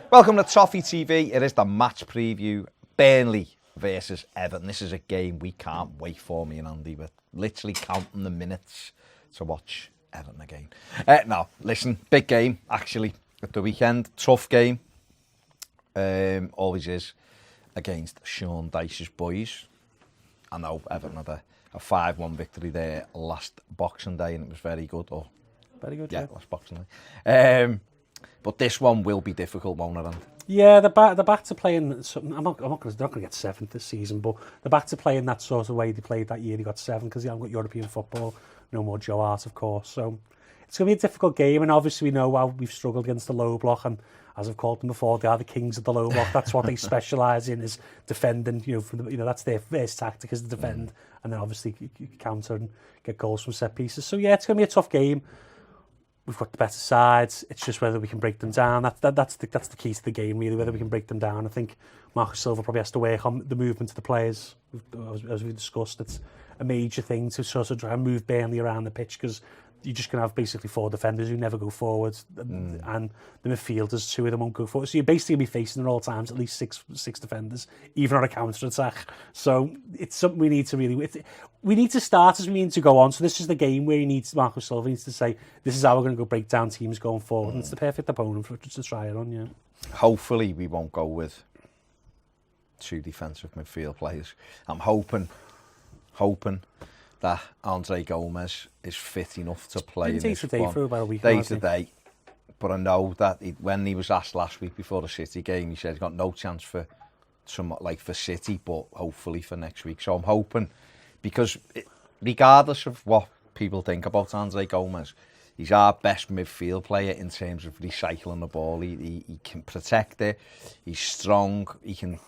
Welcome to Toffee TV. It is the match preview. Burnley versus Everton. This is a game we can't wait for, me and Andy. We're literally counting the minutes to watch Everton again. No, listen, big game, actually, at the weekend. Tough game. Always is, against Sean Dyche's boys. I know Everton had a 5-1 victory there last Boxing Day, and it was very good. Very good, yeah. Last Boxing Day. But this one will be difficult, won't it? Yeah, they're back to playing something. They're not going to get 7th this season, but they're back to playing that sort of way they played that year. They got 7 because they haven't got European football. No more Joe Hart, of course. So it's going to be a difficult game, and obviously we know how we've struggled against the low block, and as I've called them before, they are the kings of the low block. That's what they specialise in, is defending. That's their first tactic, is to defend, and then obviously counter and get goals from set pieces. So yeah, it's going to be a tough game. We've got the better sides. It's just whether we can break them down. That's the key to the game, really, whether we can break them down. I think Marcus Silva probably has to work on the movement of the players. As we discussed, it's a major thing to sort of try and move Burnley around the pitch, because you're just going to have basically 4 defenders who never go forward, and the midfielders, 2 of them won't go forward. So you're basically going to be facing at all times at least six defenders, even on a counter-attack. So it's something we need to really... We need to start as we need to go on. So this is the game where Marcus Silva needs to say, this is how we're going to go break down teams going forward. And it's the perfect opponent for us to try it on, yeah. Hopefully we won't go with 2 defensive midfield players. I'm hoping that Andre Gomes is fit enough to play in this one. For about a week. Day to day. But I know that when he was asked last week before the City game, he said he's got no chance for City, but hopefully for next week. So I'm hoping, because regardless of what people think about Andre Gomes, he's our best midfield player in terms of recycling the ball. He can protect it. He's strong. He can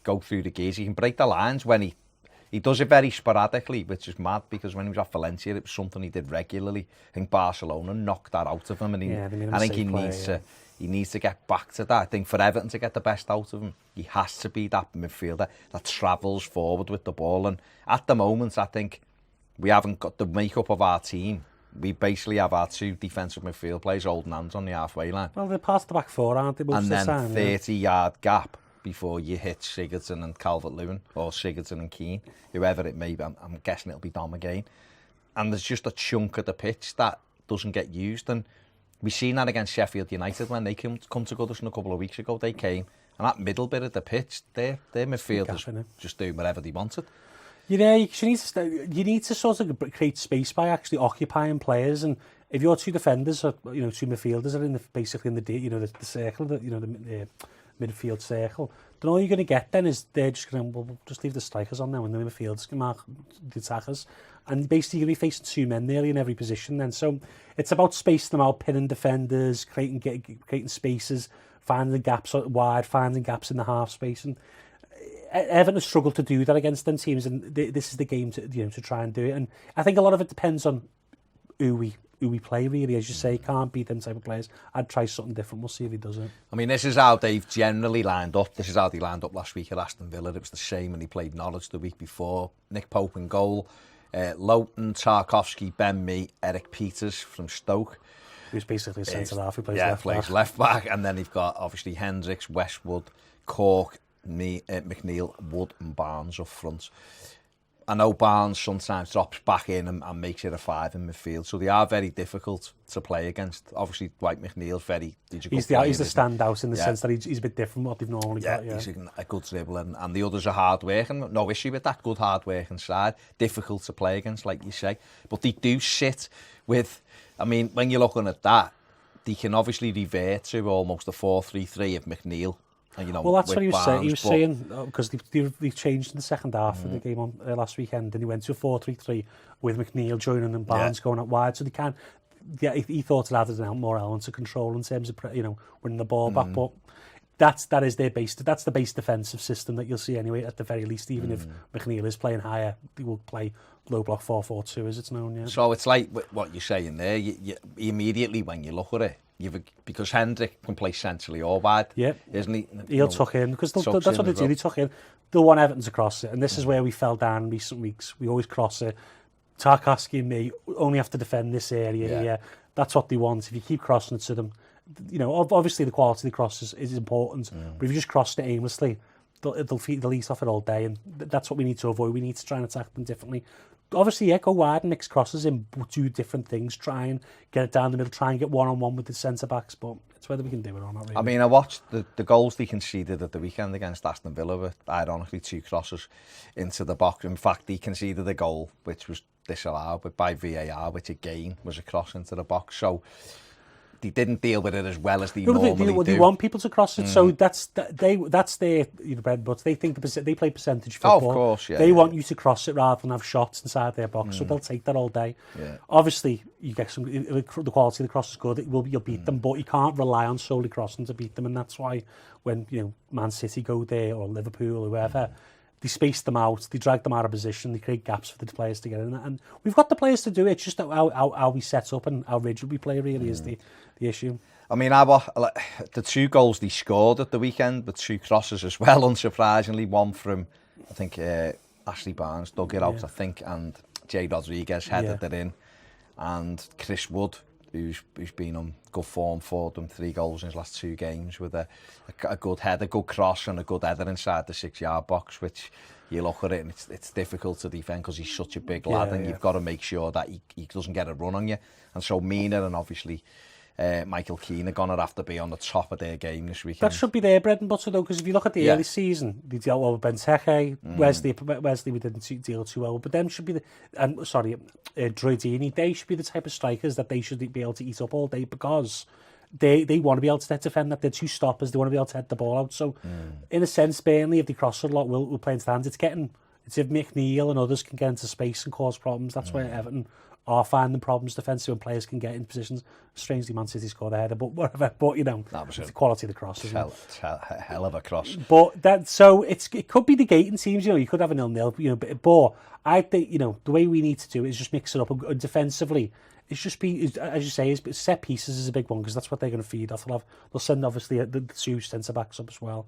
go through the gears. He can break the lines when he does it very sporadically, which is mad, because when he was at Valencia, it was something he did regularly. I think Barcelona knocked that out of him, and I think he needs to get back to that. I think for Everton to get the best out of him, he has to be that midfielder that travels forward with the ball. And at the moment, I think we haven't got the makeup of our team. We basically have our 2 defensive midfield players holding hands on the halfway line. Well, they're past the back 4, aren't they? And then 30-yard gap before you hit Sigurdsson and Calvert-Lewin, or Sigurdsson and Keane, whoever it may be. I'm guessing it'll be Dom again. And there's just a chunk of the pitch that doesn't get used. And we've seen that against Sheffield United when they come to Goodison a couple of weeks ago. They came, and that middle bit of the pitch, their midfielders just doing whatever they wanted. Yeah, you need to sort of create space by actually occupying players. And if your 2 defenders or 2 midfielders are basically in the circle, the midfield circle, then all you're going to get then is they're just going to, we'll just leave the strikers on now, and the midfielders can mark the attackers, and basically you're going to be facing 2 men nearly in every position then. So it's about spacing them out, pinning defenders, creating spaces, finding the gaps wide, finding gaps in the half space. And Everton has struggled to do that against them teams, and this is the game to try and do it. And I think a lot of it depends on who we play, really. As you say, can't beat them type of players. I'd try something different. We'll see if he does it. I mean, this is how they've generally lined up. This is how they lined up last week at Aston Villa. It was the same when he played Norwich the week before. Nick Pope in goal. Lowton, Tarkowski, Ben Mee, Eric Peters from Stoke. Who's basically a centre-half who plays left back. And then you've got, obviously, Hendricks, Westwood, Cork, McNeil, Wood and Barnes up front. I know Barnes sometimes drops back in and makes it a 5 in midfield, so they are very difficult to play against. Obviously, Dwight McNeil's very... He's the standout in the sense that he's a bit different from what they've normally got. Yeah, he's a good dribbler, and the others are hard-working. No issue with that, good hard-working side. Difficult to play against, like you say. But they do sit with... I mean, when you're looking at that, they can obviously revert to almost a 4-3-3 of McNeil. Well, that's what he was saying. He was saying, because they changed in the second half of the game on last weekend, and he went to a 4-3-3 with McNeil joining and Barnes going out wide. So they can, he thought it added more elements of control in terms of winning the ball back. But that is their base. That's the base defensive system that you'll see anyway. At the very least, even if McNeil is playing higher, they will play low block 4-4-2 as it's known. Yeah. So it's like what you're saying there. You immediately when you look at it. Because Hendrick can play centrally or wide, isn't he? He'll tuck in, because that's what they do. They tuck in. They'll want Everton to cross it, and this is where we fell down in recent weeks. We always cross it. Tarkowski and me only have to defend this area here. That's what they want. If you keep crossing it to them, obviously the quality of the cross is important, but if you just crossed it aimlessly, they'll eat off it all day, and that's what we need to avoid. We need to try and attack them differently. Obviously, go wide and mix crosses in, do different things, try and get it down the middle, try and get one-on-one with the centre-backs, but it's whether we can do it or not, really. I mean, I watched the goals they conceded at the weekend against Aston Villa were, ironically, 2 crosses into the box. In fact, they conceded a goal, which was disallowed by VAR, which again was a cross into the box. So they didn't deal with it as well as they normally do. They want people to cross it, so that's their bread and butter. They think they play percentage football. Oh, of course, yeah. They want you to cross it rather than have shots inside their box, so they'll take that all day. Yeah. Obviously, you get the quality of the cross is good. You'll beat them, but you can't rely on solely crossing to beat them, and that's why when Man City go there or Liverpool or whoever. They space them out, they drag them out of position, they create gaps for the players to get in. And we've got the players to do it, it's just how we set up and how rigid we play really is the issue. I mean, the 2 goals they scored at the weekend, but 2 crosses as well, unsurprisingly. One from, I think, Ashley Barnes dug it out, I think, and Jay Rodriguez headed it in. And Chris Wood, who's been on good form for them, 3 goals in his last 2 games with a good header, good cross and a good header inside the 6-yard box, which you look at it and it's difficult to defend because he's such a big lad and you've got to make sure that he doesn't get a run on you. And so Mina and obviously Michael Keane are going to have to be on the top of their game this weekend. That should be their bread and butter though, because if you look at the early season, they dealt well with Benteke, Wesley we didn't deal too well, but them should be Droidini, they should be the type of strikers that they should be able to eat up all day because they want to be able to defend that. They're 2 stoppers, they want to be able to head the ball out. So in a sense, Burnley, if they cross a lot, will play into the hands. It's if McNeil and others can get into space and cause problems, that's where Everton are finding problems defensive when players can get in positions. Strangely, Man City scored a header, but whatever. But that was the quality of the cross. Hell of a cross. But it could be the gating teams. You could have a 0-0. But I think the way we need to do it is just mix it up and defensively. It's just as you say, set pieces is a big one because that's what they're going to feed off. They'll send obviously the 2 centre backs up as well.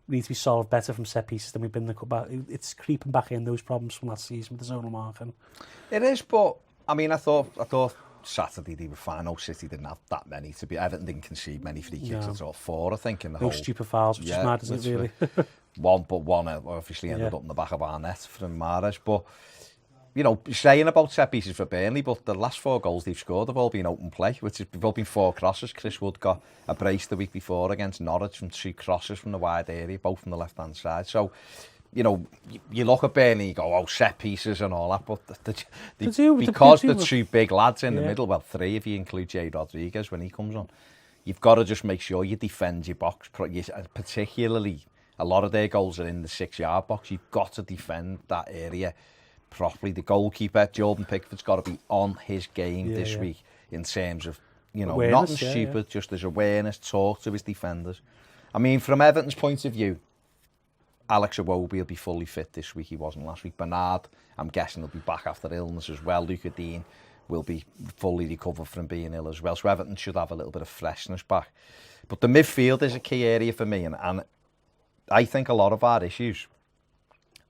We need to be solved better from set pieces than we've been in the cup. It's creeping back in those problems from last season with the zonal marking. It is, but I mean, I thought Saturday they were fine. City didn't have that many. Everton didn't concede many free kicks at all. 4, I think, in the whole. No stupid fouls, which is mad, isn't it, really? one obviously ended up in the back of our net from Mahrez. But, saying about set pieces for Burnley, but the last 4 goals they've scored have all been open play, which have all been 4 crosses. Chris Wood got a brace the week before against Norwich from 2 crosses from the wide area, both from the left-hand side. So, you look at Burnley and you go, set pieces and all that, but because the 2 big lads in the middle, well, 3 if you include Jay Rodriguez when he comes on, you've got to just make sure you defend your box, particularly a lot of their goals are in the 6-yard box. You've got to defend that area properly. The goalkeeper, Jordan Pickford's got to be on his game this week in terms of, awareness, nothing stupid, just his awareness, talk to his defenders. I mean, from Everton's point of view, Alex Iwobi will be fully fit this week. He wasn't last week. Bernard, I'm guessing, will be back after illness as well. Luca Dean will be fully recovered from being ill as well. So Everton should have a little bit of freshness back. But the midfield is a key area for me. And I think a lot of our issues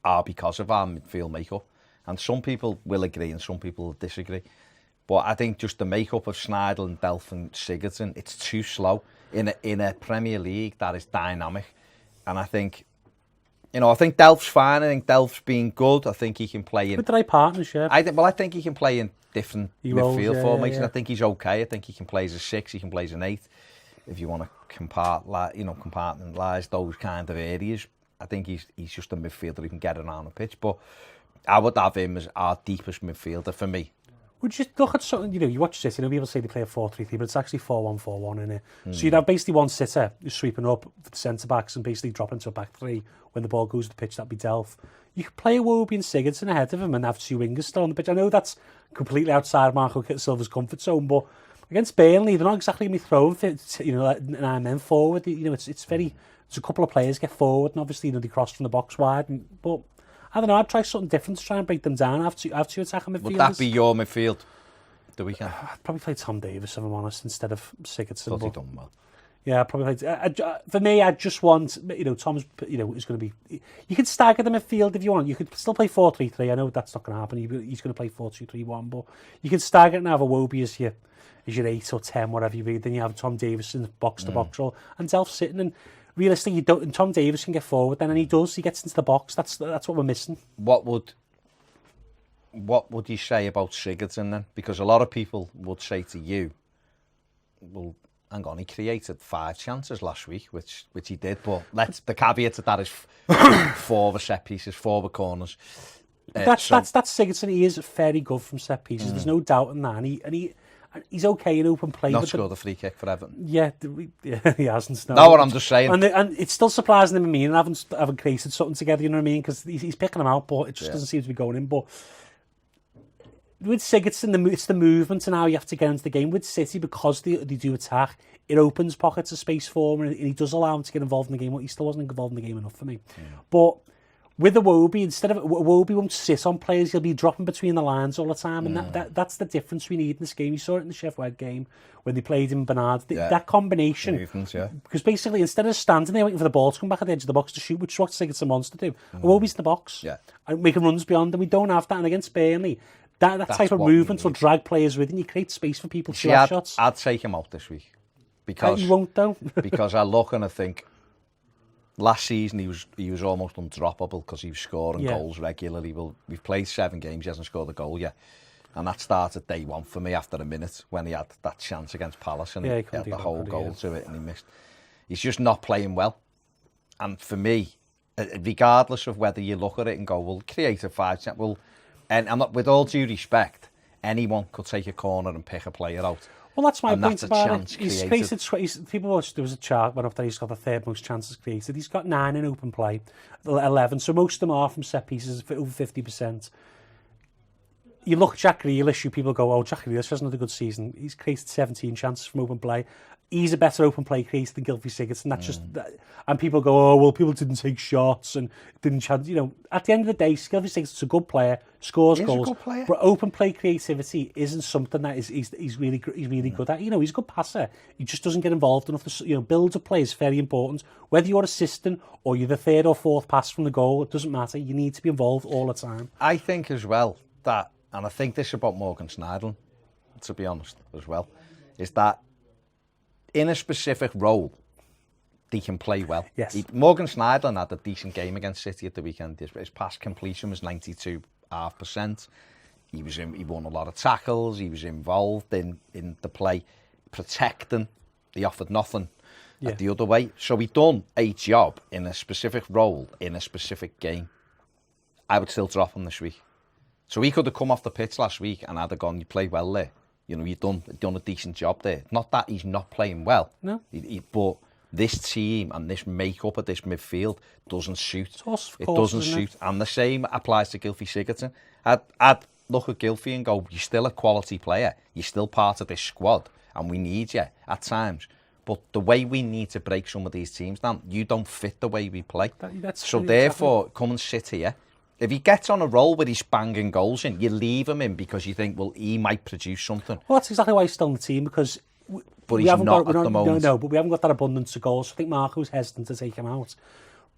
are because of our midfield makeup. And some people will agree and some people will disagree. But I think just the makeup of Schneidel, Delph and Sigurdsson, it's too slow in a Premier League that is dynamic. And I think Delph's fine. I think Delph's been good. I think he can play in... With the right partners, yeah. I think he can play in different midfield formations. I think he's okay. I think he can play as a 6. He can play as an 8. If you want to compartmentalise those kind of areas, I think he's just a midfielder who can get around the pitch. But I would have him as our deepest midfielder for me. Would you look at something, you watch this, people say they play a 4-3-3, but it's actually 4-1-4-1 in it. So you'd have basically one sitter who's sweeping up for the centre-backs and basically dropping to a back 3 when the ball goes to the pitch. That'd be Delph. You could play Iwobi and Sigurdsson ahead of him and have 2 wingers still on the pitch. I know that's completely outside Marco Silva's comfort zone, but against Burnley, they're not exactly going to be throwing 9 men forward. It's a couple of players get forward and obviously they cross from the box wide, but I don't know, I'd try something different to try and break them down. Have two attacking midfielders. Would that be your midfield the weekend? I'd probably play Tom Davis, if I'm honest, instead of Sigurdsson. Thought he'd done well. Yeah, probably. For me, I just want, Tom's, is going to be... You can stagger the midfield if you want. You could still play 4-3-3. I know that's not going to happen. He's going to play 4-2-3-1, but you can stagger it and have a Wobie as your 8 or 10, whatever you read. Then you have Tom Davis in box-to-box role, and Delph sitting, and realistically, and Tom Davis can get forward then, and he does. He gets into the box. That's what we're missing. What would you say about Sigurdsson then? Because a lot of people would say to you, well, hang on, he created 5 chances last week, which he did, but the caveat to that is 4 of the set pieces, 4 of the corners. That's Sigurdsson. He is very good from set pieces. There's no doubt in that, and he's okay in open play. Not scored a free kick for Everton. Yeah, he hasn't. No, what I'm just saying. And it's still surprising him, and haven't created something together, you know what I mean? Because he's picking them out, but it just doesn't seem to be going in. But with Sigurdsson, it's the movement and how you have to get into the game. With City, because they do attack, it opens pockets of space for him, and he does allow him to get involved in the game. Well, he still wasn't involved in the game enough for me. But with the Wobie, instead of Wobie won't sit on players, he'll be dropping between the lines all the time, and that's the difference we need in this game. You saw it in the Sheffield game when they played in Bernard. That combination, movements, because basically instead of standing there waiting for the ball to come back at the edge of the box to shoot, which is what Sigurdsson wants to do, Wobie's in the box, and making runs beyond, and we don't have that. And against Burnley, that type of movement will drag players with, and you create space for people to have shots. I'd take him out this week because you won't though. Because I look and I think. Last season he was almost undroppable because he was scoring goals regularly. Well, we've played 7 games, he hasn't scored a goal yet. And that started day 1 for me after a minute when he had that chance against Palace and he had the whole goal to it and he missed. He's just not playing well. And for me, regardless of whether you look at it and go, well, creative 5, well, and I'm not, with all due respect, anyone could take a corner and pick a player out. Well, that's my point about it. He's created. There was a chart went up that he's got the 3rd most chances created. He's got 9 in open play, 11. So most of them are from set pieces, over 50%. You look at Jack Grealish, people go, oh, Jack Grealish hasn't had a good season. He's created 17 chances from open play. He's a better open play creator than Gylfi Sigurdsson. That's just, and people go, oh, well, people didn't take shots and didn't chance. At the end of the day, Gylfi Sigurdsson's a good player, scores goals, but open play creativity isn't something that he's really good at. He's a good passer. He just doesn't get involved enough. Build of play is very important. Whether you're assisting or you're the 3rd or 4th pass from the goal, it doesn't matter. You need to be involved all the time. I think as well that, and I think this about Morgan Schneiderlin, to be honest, as well, is that in a specific role, they can play well. Yes. Morgan Schneiderlin had a decent game against City at the weekend. His pass completion was 92.5%. He won a lot of tackles. He was involved in the play, protecting. He offered nothing at the other way. So he done a job in a specific role in a specific game. I would still drop him this week. So he could have come off the pitch last week and I'd have gone, you played well there. You've done a decent job there. Not that he's not playing well. No. But this team and this makeup of this midfield doesn't suit. It doesn't suit. And the same applies to Gylfi Sigurdsson. I'd look at Gylfi and go, you're still a quality player. You're still part of this squad. And we need you at times. But the way we need to break some of these teams down, you don't fit the way we play. So therefore, come and sit here. If he gets on a roll with his banging goals in, you leave him in because you think, well, he might produce something. Well, that's exactly why he's still in the team, because but he's not at the moment. No, but we haven't got that abundance of goals. So I think Marco was hesitant to take him out.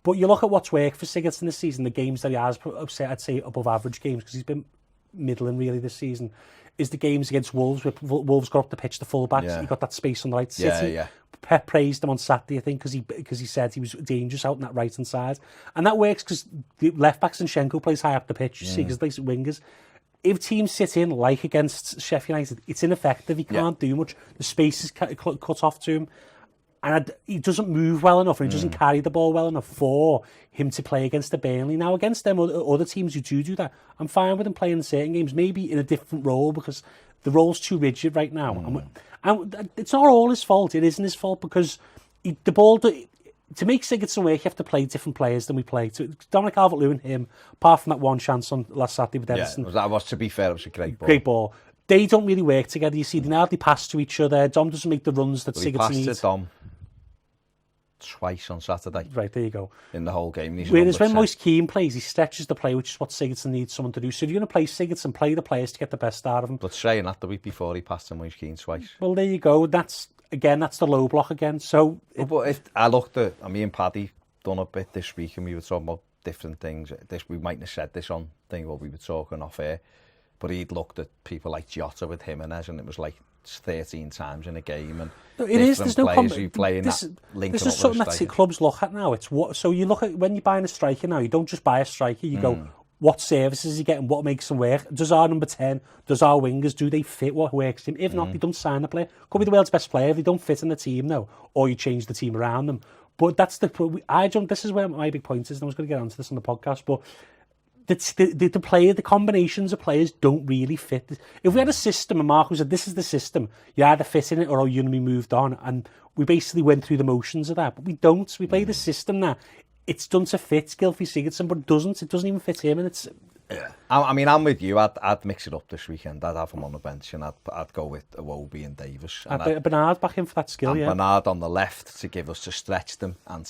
But you look at what's worked for Sigurdsson this season, the games that he has, I'd say above average games, because he's been middling really this season, is the games against Wolves, where Wolves got up the pitch, the full-backs, he got that space on the right. City, Pep praised him on Saturday, I think, because he said he was dangerous out on that right-hand side. And that works because the left-back Zinchenko plays high up the pitch, you see, because they wingers. If teams sit in, like against Sheffield United, it's ineffective. He can't do much. The space is cut off to him. And he doesn't move well enough, and he doesn't carry the ball well enough for him to play against the Burnley. Now, against them other teams who do that, I'm fine with him playing in certain games, maybe in a different role, because the role's too rigid right now. And it's not all his fault. It isn't his fault, because the ball... To make Sigurdsson work, you have to play different players than we play. Dominic Calvert-Lewin, him, apart from that one chance on last Saturday with Everton. Yeah, that was, to be fair, it was a great ball. Great ball. They don't really work together. You see, they hardly pass to each other. Dom doesn't make the runs that Sigurdsson needs. He passed to Dom twice on Saturday. Right, there you go. In the whole game. Whereas when Moise Keane plays, he stretches the play, which is what Sigurdsson needs someone to do. So if you're going to play Sigurdsson, play the players to get the best out of him. But saying that the week before, he passed to Moise Keane twice. Well, there you go. again, that's the low block again. So, but if I looked at, me and Paddy done a bit this week, and we were talking about different things. We mightn't have said this on thing what we were talking off air, but he'd looked at people like Jota with Jimenez, and it was like 13 times in a game, and it is. There's no players who play in that linking This up is something with that clubs look at now. It's what. So you look at when you're buying a striker now. You don't just buy a striker. You go, what services is he getting? What makes him work? Does our number 10? Does our wingers? Do they fit what works for him? If not, they don't sign the player. Could be the world's best player if they don't fit in the team now, or you change the team around them. But that's this is where my big point is, and I was going to get onto this on the podcast, but the combinations of players don't really fit. If we had a system, and Mark said, this is the system, you either fit in it or you're going to be moved on, and we basically went through the motions of that, but we don't. We play the system that it's done to fit Gylfi Sigurdsson, but it doesn't even fit him, and it's... Yeah. I mean, I'm with you. I'd mix it up this weekend. I'd have him on the bench, and I'd go with Iwobi and Davis. And Bernard back in for that skill, yeah. Bernard on the left to stretch them, and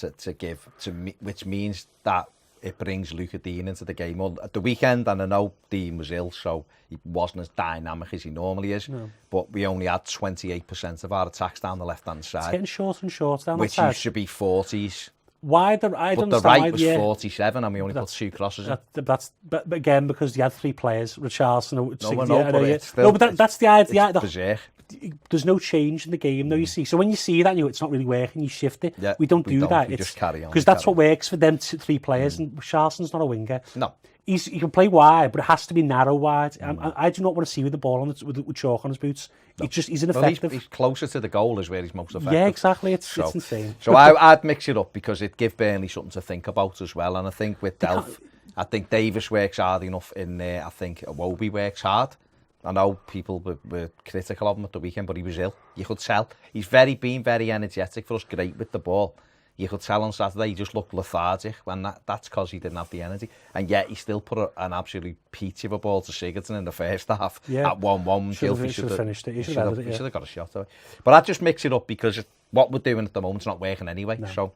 which means that it brings Luca Dean into the game. Well, at the weekend, and I know Dean was ill, so he wasn't as dynamic as he normally is. No. But we only had 28% of our attacks down the left-hand side. It's getting shorter and shorter down that side. Which used to be 40s. I don't understand the right was 47, and we only put 2 crosses in. But again, because you had 3 players, Richarlison... That's the idea. There's no change in the game, though, you see. So when you see that, it's not really working, you shift it. Yeah, we don't do that. We just carry on. Because that's what works for them 3 players, and Richarlison's not a winger. No. He can play wide, but it has to be narrow wide. I do not want to see with the ball with chalk on his boots. No. He's ineffective. Well, he's closer to the goal is where he's most effective. Yeah, exactly. It's insane. So I'd mix it up because it'd give Burnley something to think about as well. And I think with Delph, I think Davis works hard enough in there. I think Iwobi works hard. I know people were critical of him at the weekend, but he was ill. You could tell. He's been very energetic for us, great with the ball. You could tell on Saturday he just looked lethargic, when that's because he didn't have the energy. And yet he still put an absolutely peachy of a ball to Sigurdsson in the first half at 1-1. He should have finished it. He should have got a shot away. But I'd just mix it up because what we're doing at the moment's not working anyway. No. So,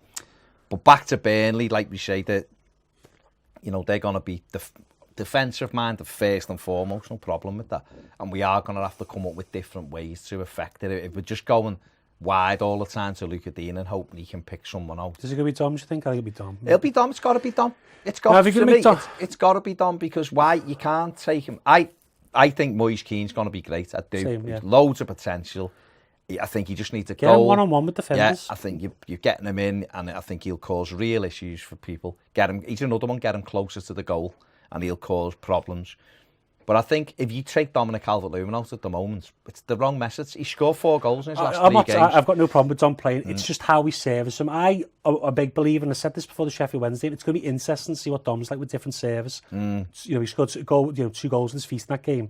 but back to Burnley, like we say, that they're going to be defensive minded first and foremost, no problem with that. And we are going to have to come up with different ways to affect it. If we're just going wide all the time to Luca Dean and hoping he can pick someone out. Is it going to be Dom, do you think? I think it'll be Dom. It'll be Dom. It's got to be Dom. It's got to be Dom because why? You can't take him. I think Moise Keane's going to be great. I do. Same, yeah. Loads of potential. I think he just needs to get him one-on-one with defenders. Yeah, I think you're getting him in, and I think he'll cause real issues for people. He's another one, get him closer to the goal, and he'll cause problems. But I think if you take Dominic Calvert-Lewin out at the moment, it's the wrong message. He scored 4 goals in his last 3 games. I've got no problem with Dom playing. It's just how we service him. I'm a big believer, and I said this before the Sheffield Wednesday, it's going to be interesting to see what Dom's like with different service. He scored 2 goals with his feet in that game.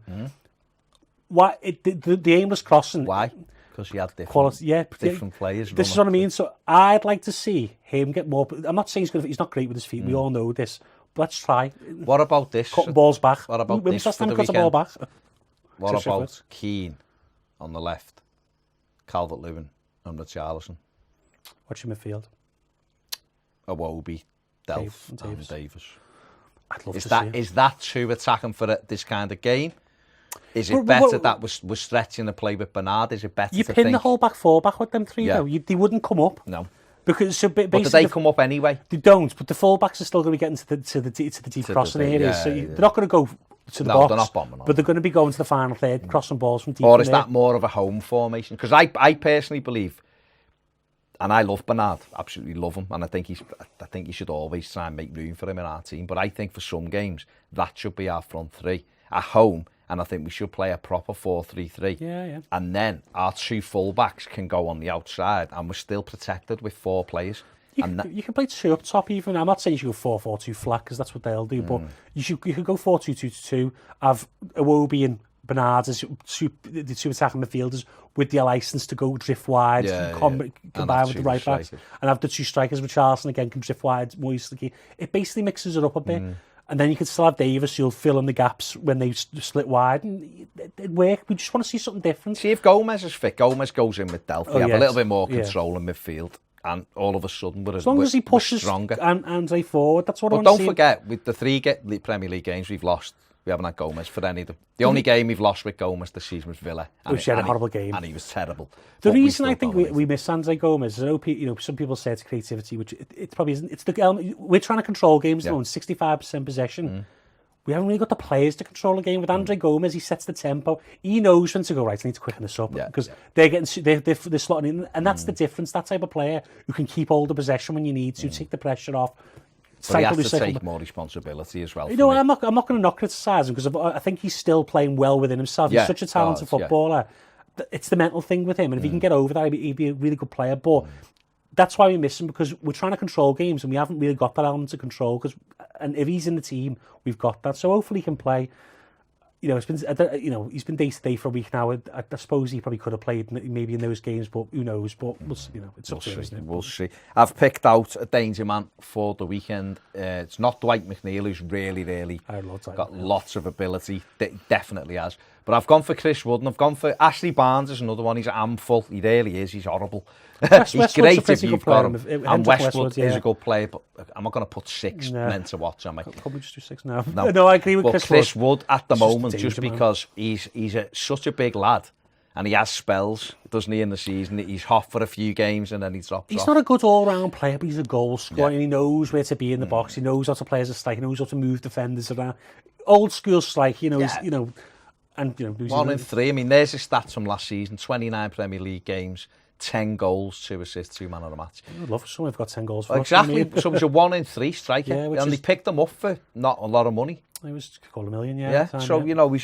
Why? The aimless crossing... Why? Because he had different players. This is what I mean. So I'd like to see him get more... I'm not saying he's not great with his feet. We all know this. Let's try. What about this? Cutting balls back. What about this for the weekend? Ball back? What about Keane on the left, Calvert-Lewin and Richarlison? What's your midfield? Iwobi, Delph and Davis. I'd love to see it. Is that too attacking for this kind of game? Is it better that we're stretching the play with Bernard? Is it better you pin the whole back 4 back with them 3 though? They wouldn't come up. No. Because but do they come up anyway? They don't, but the full-backs are still going to be getting to the deep crossing areas. They're not going to go to the box. They're not bombing on. But they're going to be going to the final third, crossing balls from deep. Or is that more of a home formation? Because I personally believe, and I love Bernard, absolutely love him, and I think you should always try and make room for him in our team. But I think for some games that should be our front 3 at home. And I think we should play a proper 4-3-3. Yeah. And then our 2 full-backs can go on the outside, and we're still protected with 4 players. You can play 2 up top even. I'm not saying you should go 4-4-2 flat, because that's what they'll do, but you could go 4-2-2-2, have Iwobi and Bernard as the 2 attacking midfielders with the license to go drift wide, combine with the right backs, and have the 2 strikers with Richarlison again can drift wide. It basically mixes it up a bit. And then you can still have Davis, who'll fill in the gaps when they split wide. And it'd work. We just want to see something different. See, if Gomes is fit, Gomes goes in with Delph. We have a little bit more control in midfield. And all of a sudden, as long as he pushes stronger. And Andre forward, that's what I want to see. But don't forget, with the 3 Premier League games we've lost, We haven't had Gomes for any of them. The only game we've lost with Gomes this season was Villa. And he had a horrible game. And he was terrible. The reason I think we miss Andre Gomes is, I know, some people say it's creativity, which it probably isn't. It's the element. We're trying to control games at the moment, 65% possession. We haven't really got the players to control the game. With Andre Gomes, he sets the tempo. He knows when to go, right, I need to quicken this up, because they're slotting in. And that's the difference. That type of player who can keep hold of possession when you need to, take the pressure off. But he has to take more responsibility as well. You know, I'm not going to not criticise him, because I think he's still playing well within himself. He's such a talented footballer. It's the mental thing with him, and if he can get over that, he'd be a really good player. But that's why we miss him, because we're trying to control games, and we haven't really got that element of control. And if he's in the team, we've got that. So hopefully he can play. You know, he's been day to day for a week now. I suppose he probably could have played maybe in those games, but who knows? But it's up to him, isn't it? We'll see. I've picked out a danger man for the weekend. It's not Dwight McNeil, who's really got lots of ability. Definitely has. But I've gone for Chris Wood, and I've gone for Ashley Barnes is another one. He's a handful. He really is. He's horrible. He's great if you've got him. And Westwood is a good player, but I'm not going to put 6 men to watch, am I? Probably just do 6 now. No, I agree with Chris Wood at the moment, just because he's such a big lad, and he has spells, doesn't he, in the season? He's hot for a few games and then he drops off. He's not a good all-round player, but he's a goal scorer, and he knows where to be in the box. He knows how to play as a strike. He knows how to move defenders around. Old school strike, And 1 in 3. I mean, there's his stats from last season: 29 Premier League games, 10 goals, 2 assists, 2 man of the match. I'd love someone who've got 10 goals for exactly. So he's a 1 in 3 striker, and they picked him up for not a lot of money. It was called $1 million,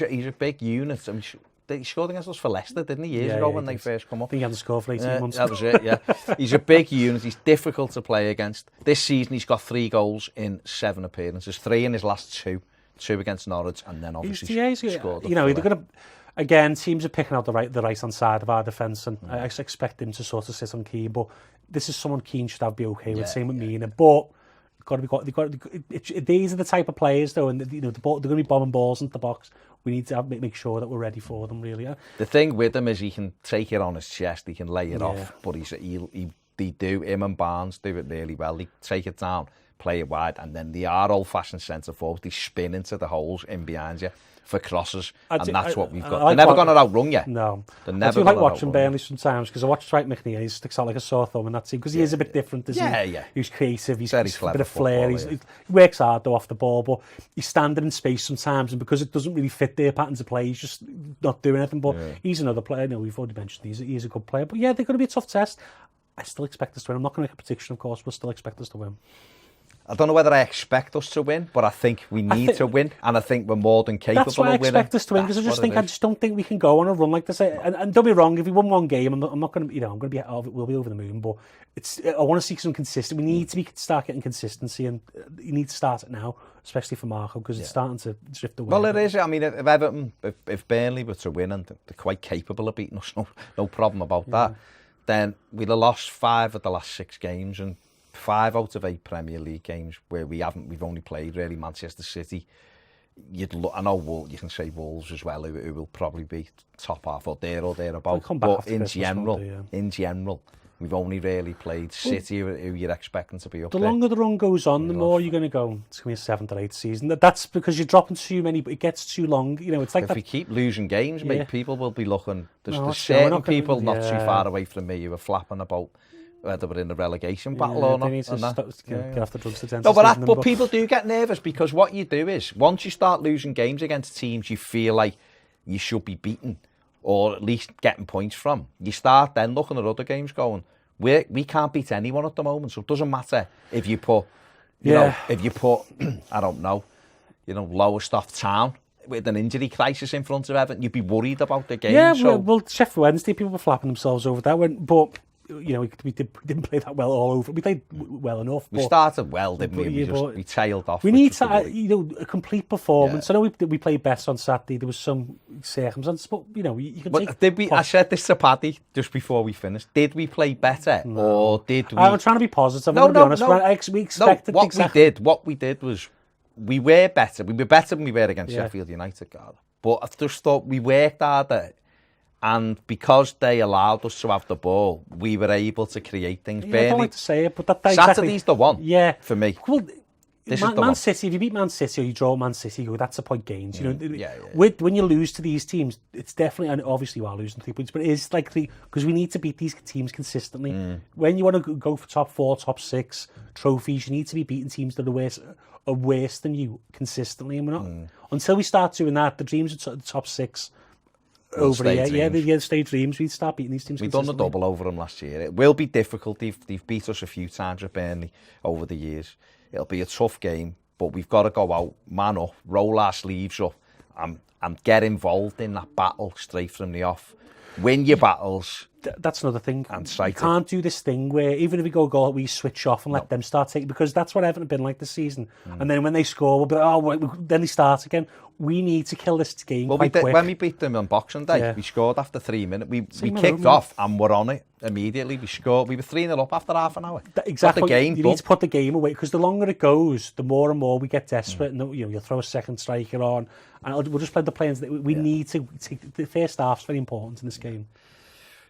he's a big unit. I mean, he scored against us for Leicester, didn't he, years ago when they first come up? I think he hadn't scored for 18 months. That was it, yeah. He's a big unit. He's difficult to play against. This season, he's got 3 goals in 7 appearances, 3 in his last 2 against Norwich, and then obviously scored. They're going to. Again, teams are picking out the right-hand side of our defence, and I expect him to sort of sit on key. But this is someone Keane should be okay with. Same with Mina. But these are the type of players, though, and they're going to be bombing balls into the box. We need to make sure that we're ready for them, really. The thing with him is he can take it on his chest, he can lay it off, but him and Barnes do it really well. They take it down, play it wide, and then they are old-fashioned centre forwards. They spin into the holes in behind you for crosses, and that's what we've got. They're never going to outrun you. No. They're never I do like watching Burnley sometimes, because I watch Dwight McNeil, he sticks out like a sore thumb in that team, because he is a bit different, isn't he? He's creative, he's very a bit of flair, he works hard though off the ball, but he's standing in space sometimes, and because it doesn't really fit their patterns of play, he's just not doing anything. But he's another player. We've already mentioned he's a good player, but they're going to be a tough test. I still expect us to win. I'm not going to make a prediction, of course, but still expect us to win. I don't know whether I expect us to win, but I think we need to win, and I think we're more than capable of winning. That's why I expect us to win, because I just don't think we can go on a run like this. And don't be wrong, if we won one game, I'm not going to, we'll be over the moon, but I want to see some consistency. We need to start getting consistency, and you need to start it now, especially for Marco, because it's starting to drift away. Well, it is. I mean, if Everton, if Burnley were to win, and they're quite capable of beating us, no problem about that, then we'd have lost 5 of the last 6 games, and 5 out of 8 Premier League games where we've only played really Manchester City. I know you can say Wolves as well, who will probably be top half or thereabouts. But in general, we've only really played City, who you're expecting to be up there. The longer the run goes on, the more you're going to go, it's going to be a 7th or 8th season. That's because you're dropping too many, but it gets too long. It's like if we keep losing games, mate, people will be looking. There's certain people not too far away from me who are flapping about whether we're in the relegation battle or not. They need to get off the drugs to but people do get nervous, because what you do is, once you start losing games against teams you feel like you should be beaten, or at least getting points from, you start then looking at other games going, we can't beat anyone at the moment, so it doesn't matter if you put, I don't know, Lowestoft Town with an injury crisis in front of Everton, you'd be worried about the game. Yeah, well, Sheffield Wednesday, people were flapping themselves over that, but we didn't play that well all over. We played well enough. We started well, didn't we? We tailed off. We need to, a complete performance. I know we played best on Saturday. There was some circumstances, but you can take. Did we? I said this to Paddy just before we finished. Did we play better, or did we? I'm trying to be positive. I'm going to be honest. We expected. What we did was we were better. We were better than we were against Sheffield United, but I just thought we worked harder. And because they allowed us to have the ball, we were able to create things. I don't like to say it, but Saturday's the one for me. Well, This is the Man one. City, if you beat Man City or you draw Man City, you go, that's a point gained. You know, Yeah. when you lose to these teams, it's definitely, and obviously you are losing 3 points, but it is likely because we need to beat these teams consistently. When you want to go for top 4, top 6 trophies, you need to be beating teams that are worse than you consistently. And we're not until we start doing that. The dreams are the top 6 over here. They stay dreams. We start beating these teams. We've done the double over them last year. It will be difficult. They've beat us a few times at Burnley over the years. It'll be a tough game, but we've got to go out, man up, roll our sleeves up, and get involved in that battle straight from the off. Win your battles. That's another thing. And you can't do this thing where even if we go goal, we switch off and let them start taking, because that's what Everton have been like this season. And then when they score, we'll be like, then they start again. We need to kill this game quite quick. When we beat them on Boxing Day, we scored after 3 minutes. We kicked off and we're on it immediately. We scored. We were 3-0 up after half an hour. Exactly. The game you need to put the game away, because the longer it goes, the more and more we get desperate. And you'll throw a second striker on, and we'll just play the players that we need to. The first half's very important in this game.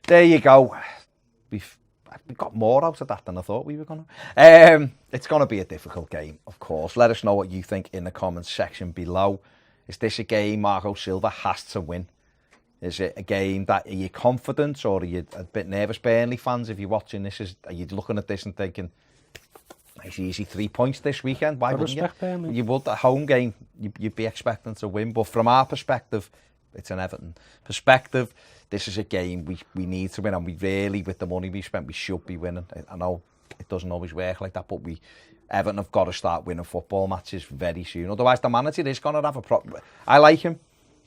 There you go. We've got more out of that than I thought we were going to. It's going to be a difficult game, of course. Let us know what you think in the comments section below. Is this a game Marco Silva has to win? Is it a game that, are you confident or are you a bit nervous? Burnley fans, if you're watching this, are you looking at this and thinking, it's easy 3 points this weekend? Why wouldn't you? Burnley. You would, at home game, you'd be expecting to win. But from our perspective, it's an Everton perspective, this is a game we need to win, and we really, with the money we spent, we should be winning. I know it doesn't always work like that, but Everton have got to start winning football matches very soon. Otherwise, the manager is going to have a problem. I like him,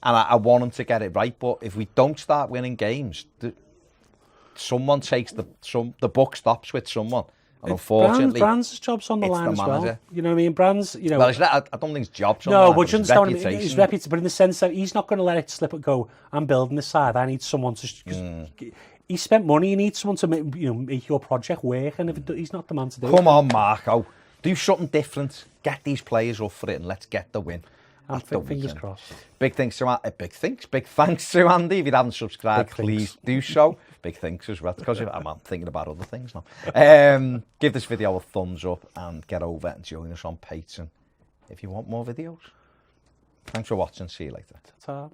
and I want him to get it right, but if we don't start winning games, someone takes the buck stops with someone. And unfortunately, Brand's job's on the line as well. You know what I mean? Brand's, Well, I don't think his job's on the line. No, but you understand his reputation. But in the sense that he's not going to let it slip and go, I'm building this side, I need someone to... He spent money, you need someone to make your project work, and if he's not the man to do it. Come on, Marco. Do something different. Get these players up for it and let's get the win. Fingers crossed. Big thanks to Andy. If you haven't subscribed, please do so. Big thanks as well, because I'm thinking about other things now. Give this video a thumbs up and get over and join us on Patreon if you want more videos. Thanks for watching. See you later. Ta-ta.